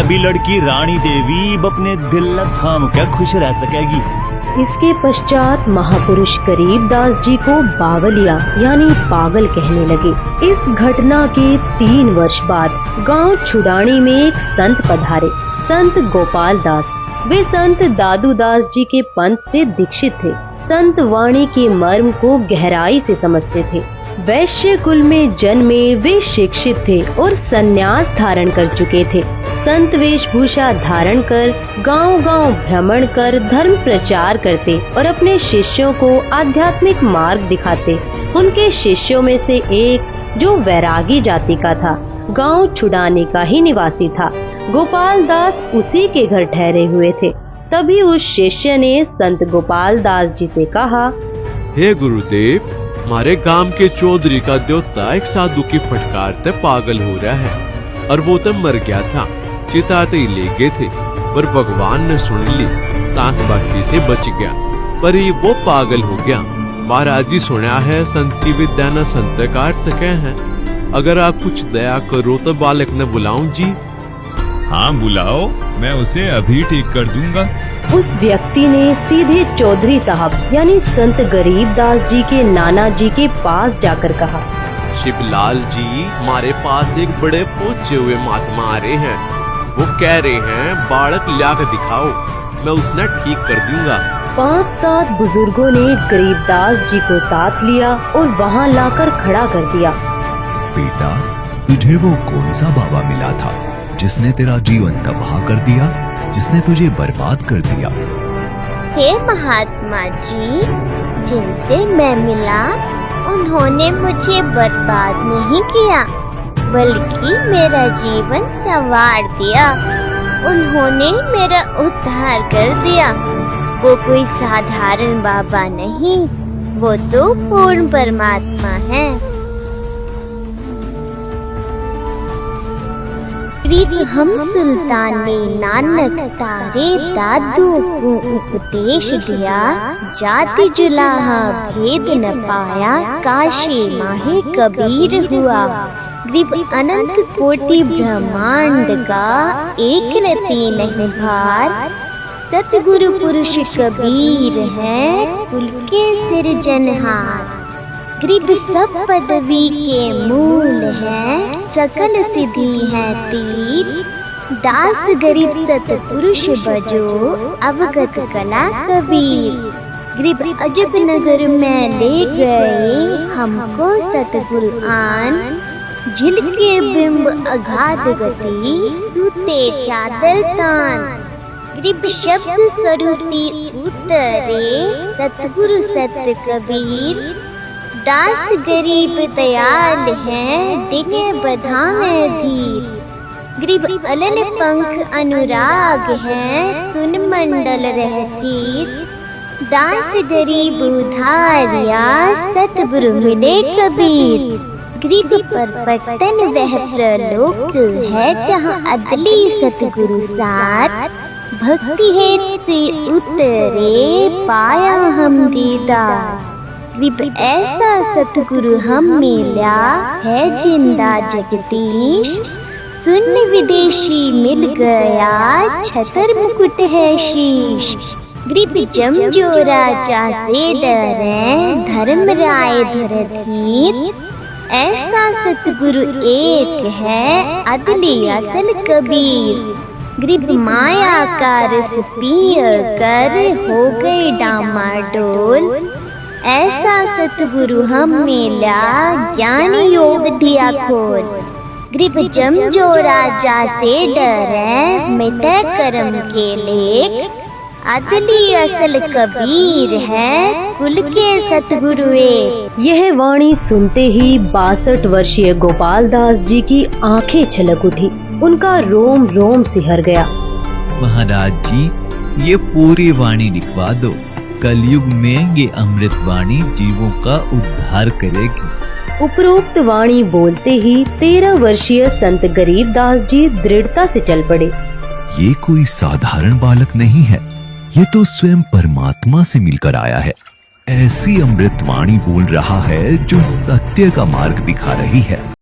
भी लड़की रानी देवी अपने दिल न थाम के खुश रह सकेगी। इसके पश्चात महापुरुष गरीबदास जी को बावलिया यानी पागल कहने लगे। इस घटना के 3 वर्ष बाद गांव छुडानी में एक संत पधारे, संत गोपाल दास। वे संत दादू दास जी के पंथ से दीक्षित थे। संत वाणी के मर्म को गहराई से समझते थे। वैश्य कुल में जन्मे वे शिक्षित थे और संन्यास धारण कर चुके थे। संत वेशभूषा धारण कर गांव-गांव भ्रमण कर धर्म प्रचार करते और अपने शिष्यों को आध्यात्मिक मार्ग दिखाते। उनके शिष्यों में से एक जो वैरागी जाति का था, गांव छुडाने का ही निवासी था। गोपाल दास उसी के घर ठहरे हुए थे। तभी उस शिष्य ने संत गोपाल दास जी से कहा, हे गुरुदेव, हमारे गांव के चौधरी का देवता एक साधु की फटकार से पागल हो रहा है और वो तो मर गया था। चिताते ही ले गए थे पर भगवान ने सुन ली, सांस बाकी थे बच गया, पर ये वो पागल हो गया। महाराज जी सुना है संत की विद्या न संत काट सके हैं। अगर आप कुछ दया करो तो बालक ने बुलाऊं जी। हाँ बुलाओ, मैं उसे अभी ठीक कर दूंगा। उस व्यक्ति ने सीधे चौधरी साहब यानी संत गरीबदास जी के नाना जी के पास जाकर कहा, शिवलाल जी, हमारे पास एक बड़े पूछे हुए महात्मा आ रहे हैं। वो कह रहे हैं बालक लाकर दिखाओ, मैं उसने ठीक कर दूंगा। 5-7 बुजुर्गों ने गरीबदास जी को साथ लिया और वहाँ लाकर खड़ा कर दिया। बेटा, तुझे वो कौन सा बाबा मिला था जिसने तेरा जीवन तबाह कर दिया, जिसने तुझे बर्बाद कर दिया? हे महात्मा जी, जिनसे मैं मिला उन्होंने मुझे बर्बाद नहीं किया, बल्कि मेरा जीवन संवार दिया। उन्होंने मेरा उद्धार कर दिया। वो कोई साधारण बाबा नहीं, वो तो पूर्ण परमात्मा है। हम सुल्तान ने नानक तारे दादू को उपदेश दिया, जाति जुलाहा भेद न पाया, काशी माहे कबीर हुआ। ग्रीब अनंत कोटि ब्रह्मांड का एक रति नहीं भार, सतगुरु पुरुष कबीर है कुल के सिरजनहार। ग्रीब सब पदवी के मूल है, सकल सिद्धि है तीर। दास गरीब सतपुरुष बजो, अवगत कला कबीर। ग्रीब अजब नगर में ले गए हमको सतगुरु आन, झिलके बिंब अगाध गति, सूते चादर तान। ग्रीब शब्द स्वरूपी उतरे, सतगुरु सत कबीर। दास गरीब दयाल है, दिखे बधाए धीर। ग्रीब अलल पंख अनुराग है, सुन मंडल रहतीर। दास गरीब उधारिया, सतगुरु मिले कबीर। ग्रीब पर पटन वह प्रलोक है, जहाँ अदली सतगुरु साथ। भक्ति हेत से उतरे, पाया हम दीदार। ग्रीब ऐसा सतगुरु हम मिला है, जिंदा जगदीश। सुन विदेशी मिल गया, छतर मुकुट है शीश। ग्रीब जमजो राजा से डरे, धर्म राय धरधीर। ऐसा सतगुरु एक है, अदली असल कबीर। ग्रीब माया का रस पिय कर, हो गए डामाडोल। ऐसा सतगुरु हम मिला, ज्ञान योग दिया खोल। ग्रीब जमजो राजा से डरे, मिटे कर्म के लेख। अदली असल कबीर है, कुल के सतगुरु एक। यह वाणी सुनते ही 62 वर्षीय गोपाल दास जी की आंखें छलक उठी। उनका रोम रोम सिहर गया। महाराज जी, ये पूरी वाणी लिखवा दो। कलयुग में ये अमृत वाणी जीवों का उद्धार करेगी। उपरोक्त वाणी बोलते ही 13 वर्षीय संत गरीबदास जी दृढ़ता से चल पड़े। ये कोई साधारण बालक नहीं है, ये तो स्वयं परमात्मा से मिलकर आया है। ऐसी अमृत वाणी बोल रहा है जो सत्य का मार्ग दिखा रही है।